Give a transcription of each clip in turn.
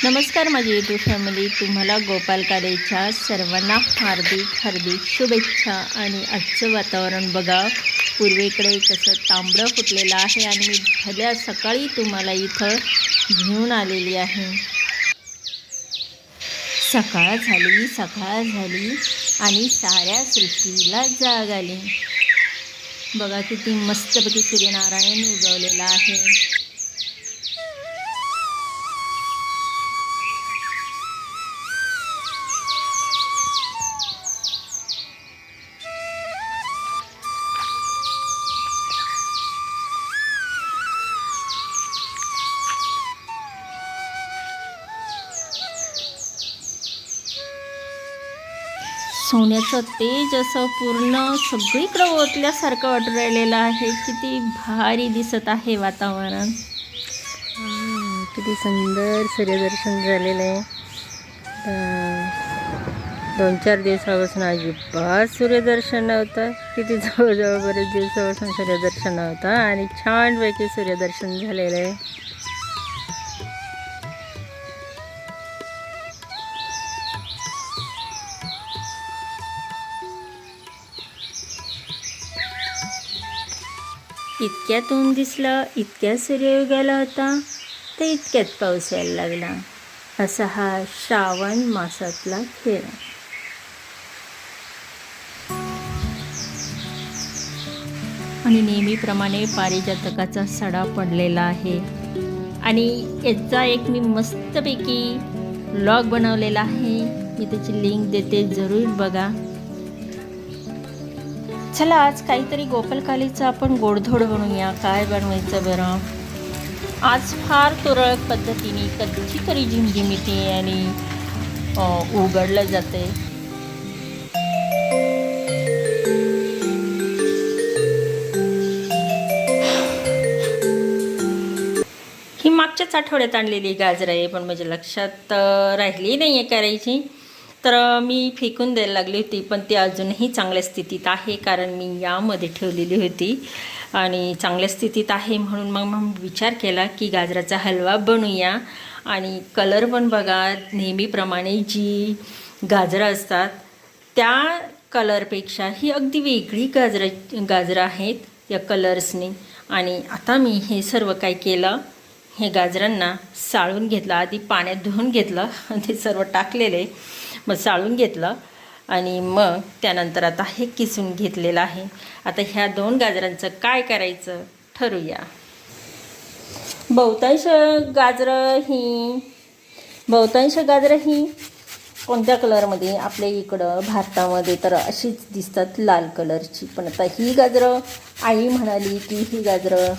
नमस्कार माझी YouTube family, तुम्हाला गोपाल कालेच्या सर्वांना हार्दिक शुभेच्छा। आणि आजचं वातावरण बघा, पूर्वेकडे कसं तांबडं फुटलेलं आहे आणि मी भल्या सकाळी तुम्हाला इथं घेऊन आलेली आहे। सकाळ झाली आणि साऱ्या सृष्टीला जाग आली। बघा किती मस्तपैकी सूर्यनारायण उगवलेला आहे। सोन्याचं तेज असं पूर्ण सगळीकडे ओतल्यासारखं वाटून राहिलेलं आहे। किती भारी दिसत आहे वातावरण। किती सुंदर सूर्यदर्शन झालेलं आहे। 2-4 दिवसापासून अजिबात सूर्यदर्शन नव्हतं। किती जवळजवळ बरेच दिवसापासून सूर्यदर्शन नव्हतं आणि छानपैकी सूर्यदर्शन झालेलं आहे। इतक्यात ऊन दिसलं, इतक्यात सूर्य उगवला होता, तर इतक्यात पाऊस यायला लागला। असा हा श्रावण मासातला खेळ। आणि नेहमीप्रमाणे पारिजातकाचा सडा पडलेला आहे आणि याचा एक मी मस्तपैकी व्लॉग बनवलेला आहे। मी त्याची लिंक देते, जरूर बघा। चला आज काहीतरी गोपाल कालेचं आपण गोडधोड बनवूया। काय बनवायचं बरं? आज फार तुरळक पद्धतीने कधीची तरी झिमझिमीते आणि उघडलं जाते। ही मागच्याच आठवड्यात आणलेली गाजर आहे, पण माझ्या लक्षात राहिली नाही आहे करायची, तर मी फेकून द्यायला लागली होती। पण ती अजूनही चांगल्या स्थितीत आहे, कारण मी यामध्ये ठेवलेली होती आणि चांगल्या स्थितीत आहे। म्हणून मग विचार केला की गाजराचा हलवा बनवूया। आणि कलर पण बघा, नेहमीप्रमाणे जी गाजरं असतात त्या कलरपेक्षा ही अगदी वेगळी गाजरं आहेत या कलर्सनी। आणि आता मी हे सर्व काय केलं, हे गाजरांना साळून घेतलं। आधी पाण्यात धुवून घेतलं आणि ते सर्व टाकलेले, मग साळून घेतलं आणि मग त्यानंतर आता हे किसून घेतलेलं आहे। आता ह्या 2 गाजरांचं काय करायचं ठरवूया। बहुतांश गाजरं ही कोणत्या कलरमध्ये, आपल्या इकडं भारतामध्ये तर अशीच दिसतात, लाल कलरची। पण आता ही गाजरं आई म्हणाली की ही गाजरं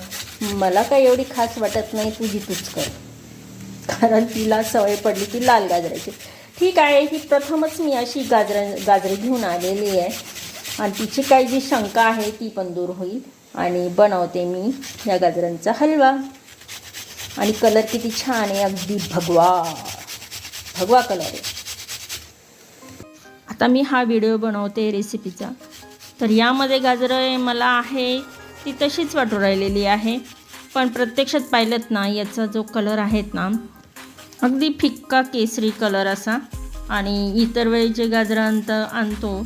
मला काही एवढी खास वाटत नाही, तूच कर, कारण तिला सवय पडली ती लाल गाजराची। ठीक आहे, ही प्रथमच मी अशी गाजरं घेऊन आलेली आहे आणि तिची काही जी शंका आहे ती पण दूर होईल आणि बनवते मी या गाजरांचा हलवा। आणि कलर किती छान आहे, अगदी भगवा कलर आहे। आता मी हा व्हिडिओ बनवते रेसिपीचा, तर यामध्ये गाजरं मला आहे ती तशीच वाटू राहिलेली आहे, पण प्रत्यक्षात पाहिलं ना, याचा जो कलर आहेत ना, अगदी फिक्का केसरी कलर असा। आणि इतर वेळी जे गाजरं आणतो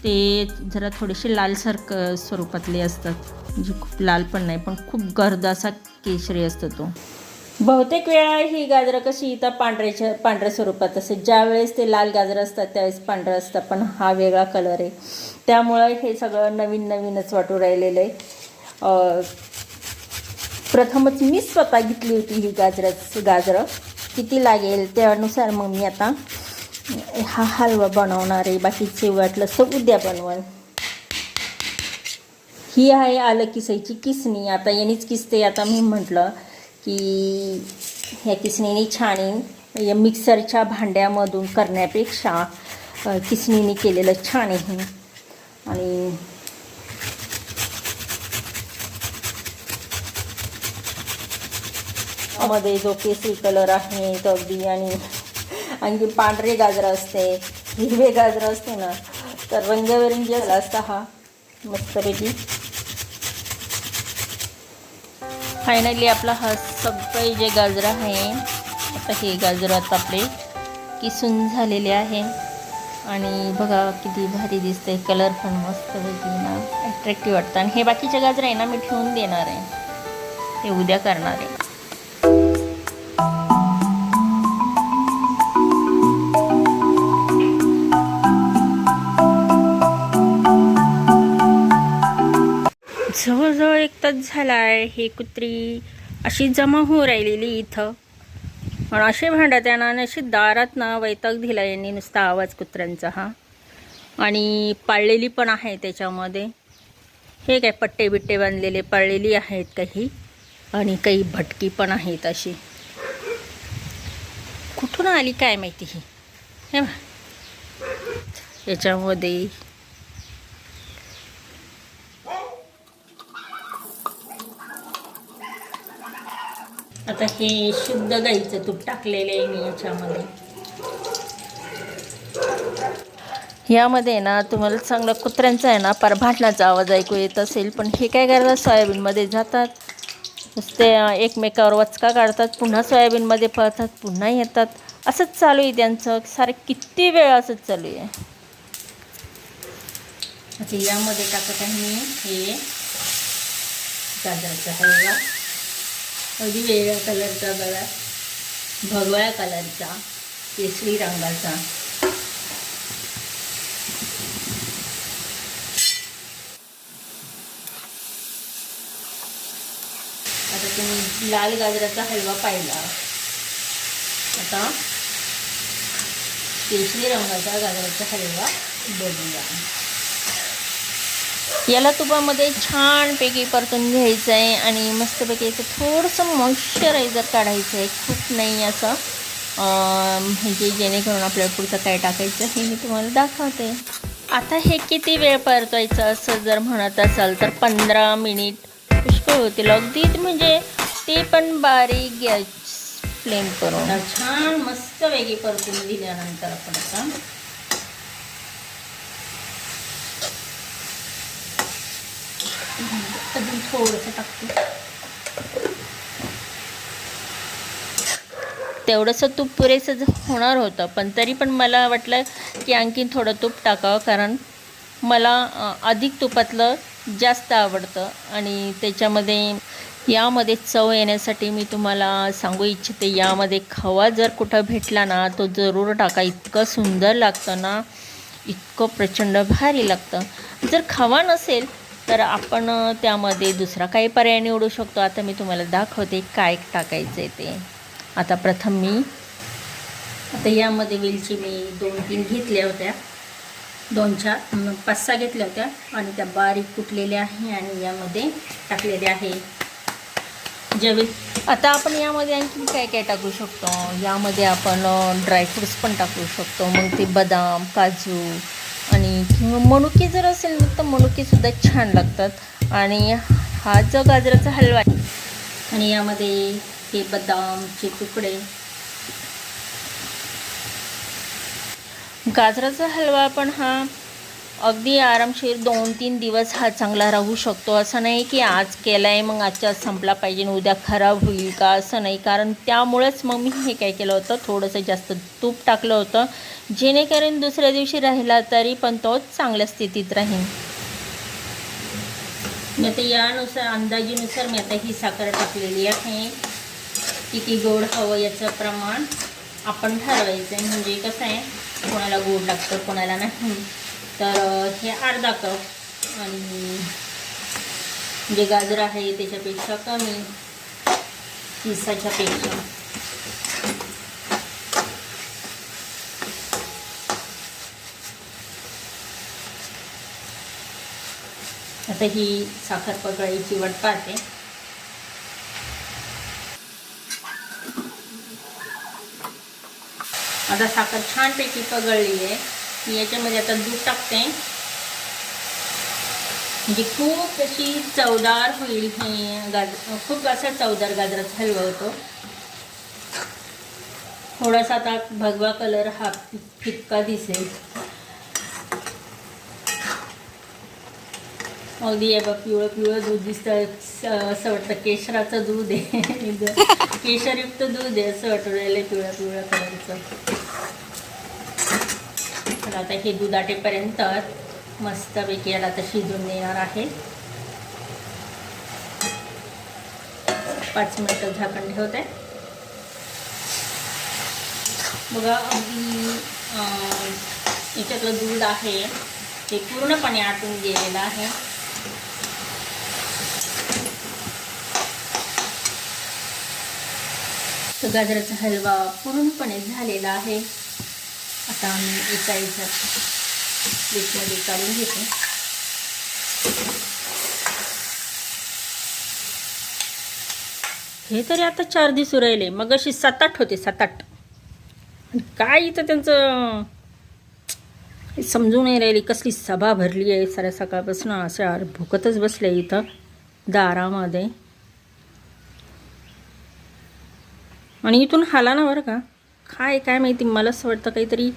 ते जरा थोडेसे लालसर स्वरूपातले असतात, म्हणजे खूप लाल पण नाही, पण खूप गर्द असा केशरी असतो तो। बहुतेक वेळा ही गाजरं कशी इथं पांढऱ्या स्वरूपात असते, ज्यावेळेस ते लाल गाजरं असतात त्यावेळेस पांढरं असतं, पण हा वेगळा कलर आहे, त्यामुळं हे सगळं नवीनच वाटू राहिलेलं आहे। प्रथमच मी स्वतः घेतली होती ही गाजरं किती लागेल त्यानुसार मग मी आता हा हलवा बनवणार आहे। बाकीचे वाटलं तर उद्या बनवून। ही आहे आलं किसायची किसणी, आता यानेच किसते। आता मी म्हटलं की ह्या किसणीने छान या मिक्सरच्या भांड्यामधून करण्यापेक्षा किसणीने केलेलं छान आहे। आणि मध्ये जो केसरी कलर आहे तो अगदी, आणि आणखी पांढरे गाजरं असते, हिरवे गाजरं असते ना, तर रंगबेरंगी असता हा मस्तपैकी। फायनली आपला हा सगळे जे गाजर आहे आता हे गाजर आता आपले किसून झालेले आहे आणि बघा किती भारी दिसते, कलर पण मस्त पैकी ना अट्रॅक्टिव्ह वाटतं. आणि हे बाकीचे गाजर आहे ना मी ठेवून देणार आहे, ते उद्या करणार आहे. जवळजवळ 1 तास झाला आहे. ही कुत्री अशी जमा होऊन राहिलेली इथं, आणि असे भांडत आहे ना, अशी दारात ना वैताग दिला यांनी, नुसता आवाज कुत्र्यांचा हा. आणि पाळलेली पण आहे त्याच्यामध्ये. हे काय पट्टे बिट्टे बांधलेले पाळलेली आहेत काही, आणि काही भटकी पण आहेत अशी. कुठून आली काय माहिती ही. हे बघ याच्यामध्ये आता हे शुद्ध गाईचं तूप टाकलेलं आहे मी याच्यामध्ये. यामध्ये ना तुम्हाला चांगला कुत्र्यांचा आहे ना पार भांडणाचा आवाज ऐकू येत असेल, पण हे काय करतात, सोयाबीनमध्ये जातात, नुसते एकमेकावर वचका काढतात, पुन्हा सोयाबीनमध्ये पळतात, पुन्हा येतात. असंच चालू आहे त्यांचं सारं, किती वेळ असंच चालू आहे. आता यामध्ये टाकत आहे मी हे गाजराचा हलवा, अगदी वेगळ्या कलरचा बघा, भगव्या कलरचा, केसरी रंगाचा. आता तुम्ही लाल गाजराचा हलवा पाहिला, आता केसरी रंगाचा गाजराचा हलवा बघूया. याला तुपामध्ये छानपैकी परतून घ्यायचं आहे आणि मस्तपैकी याचं थोडंसं मॉइश्चरायझर काढायचं आहे, खूप नाही असं, म्हणजे जेणेकरून आपल्याला पुढचं काय टाकायचं हे मी तुम्हाला दाखवते. आता हे किती वेळ परतवायचं असं जर म्हणत असाल तर 15 मिनिट पुष्कळ होतील अगदी, म्हणजे ते पण बारीक गॅस फ्लेम करून छान मस्त वेगळी परतून दिल्यानंतर आपण आता अजून थोडंसं टाकतो. तेवढंसं तूप पुरेसं होणार होतं, पण तरी पण मला वाटलं की आणखीन थोडं तूप टाकावं, कारण मला अधिक तुपातलं जास्त आवडतं. आणि त्याच्यामध्ये यामध्ये चव येण्यासाठी मी तुम्हाला सांगू इच्छिते, यामध्ये खवा जर कुठं भेटला ना तो जरूर टाका, इतकं सुंदर लागतं ना, इतकं प्रचंड भारी लागतं. जर खवा नसेल तर आपण त्यामध्ये दुसरा काही पर्याय निवडू शकतो. आता मी तुम्हाला दाखवते काय टाकायचं आहे ते. आता प्रथम मी आता यामध्ये वेलची मी 2-3 घेतल्या होत्या, 5-6 घेतल्या होत्या, आणि त्या बारीक कुटलेल्या आहे आणि यामध्ये टाकलेल्या आहे. आता आपण यामध्ये आणखी काय काय टाकू शकतो, यामध्ये आपण ड्रायफ्रूट्स पण टाकू शकतो. मग ते बदाम, काजू आणि किंवा मनुके जर असेल तर मनुकेसुद्धा छान लागतात. आणि हा जो गाजराचा हलवा आहे आणि यामध्ये हे बदामचे तुकडे, गाजराचा हलवा पण हा अगदी आरामशीर 2-3 दिवस हा चांगला राहू शकतो. असं नाही की आज केला आहे मग आजच्या संपला पाहिजे उद्या खराब होईल का, असं नाही. कारण त्यामुळेच मग मी हे काय केलं होतं, थोडंसं जास्त तूप टाकलं होतं, जेणेकरून दुसऱ्या दिवशी राहिला तरी पण तो चांगल्या स्थितीत राहील. मी आता यानुसार अंदाजीनुसार मी आता ही साखर टाकलेली आहे. किती गोड हवं याचं प्रमाण आपण ठरवायचं आहे. म्हणजे कसं आहे, कोणाला गोड लागतं कोणाला नाही, तर हे अर्धा कप आणि जे गाजर आहे त्याच्यापेक्षा कमी, किसाच्या पेक्षा. आता ही साखर पगळायची वाट पाहते. आता साखर छानपैकी पगळली आहे. मी याच्यामध्ये आता दूध टाकते, म्हणजे खूप अशी चवदार होईल हे खूप असा चवदार गाजराचा हलवा होतो. थोडासा आता भगवा कलर हा फिक्का दिसेल. अगदी आहे बघ, पिवळं पिवळं दूध दिसतं, असं वाटतं केशराचं दूध आहे. केशरयुक्त दूध आहे असं वाटून राहिलं, पिवळ्या पिवळ्या कलरचं. तर आता हे दूध आटेपर्यंत मस्तपैकी याला आता शिजून देणार आहे. 5 मिनटं झाकण ठेवते. बघा अगदी याच्यातलं दूध आहे ते पूर्णपणे आटून गेलेलं आहे. तर गाजराचा हलवा पूर्णपणे झालेला आहे. आता आम्ही एका याच्यात प्लेटमध्ये काढून घेतो. हे तरी आता 4 दिवस राहिले, मग अशी 7-8 होते, 7-8. काय इथं त्यांचं समजून नाही राहिली, कसली सभा भरली आहे साऱ्या सकाळपासून. अशा भुकतच बसले इथं दारामध्ये. आणि इथून हाला ना बरं का, काय माहिती, मला असं वाटतं काहीतरी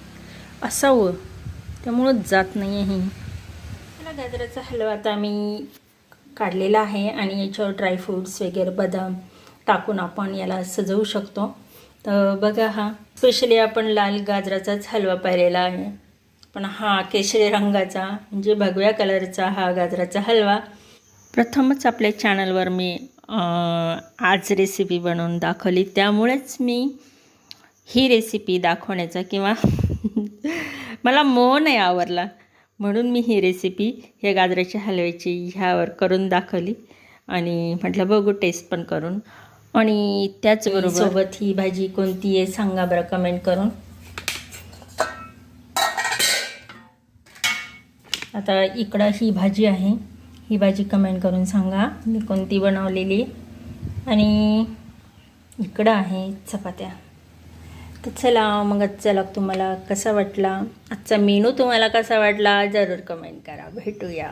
असावं, त्यामुळं जात नाही आहे. मला गाजराचा हलवा आता मी काढलेला आहे आणि याच्यावर ड्रायफ्रूट्स वगैरे बदाम टाकून आपण याला सजवू शकतो. तर बघा, हा स्पेशली आपण लाल गाजराचाच हलवा पाहिलेला आहे, पण हा केशरी रंगाचा म्हणजे भगव्या कलरचा हा गाजराचा हलवा प्रथमच आपल्या चॅनलवर मी आज रेसिपी बनवून दाखवली. त्यामुळेच मी ही रेसिपी दाखवण्याचा किंवा मला मोह नाही आवरला, म्हणून मी ही रेसिपी ह्या गाजराच्या हलव्याची ह्यावर करून दाखवली आणि म्हटलं बघू टेस्ट पण करून. आणि त्याचबरोबर सोबत ही भाजी कोणती आहे सांगा बरं कमेंट करून. आता इकडं ही भाजी आहे, ही भाजी कमेंट करून सांगा मी कोणती बनवलेली. आणि इकडं आहे चपात्या. तर चला मग आजचा व्लॉग तुम्हाला कसा वाटला, आजचा मेनू तुम्हाला कसा वाटला जरूर कमेंट करा. भेटूया.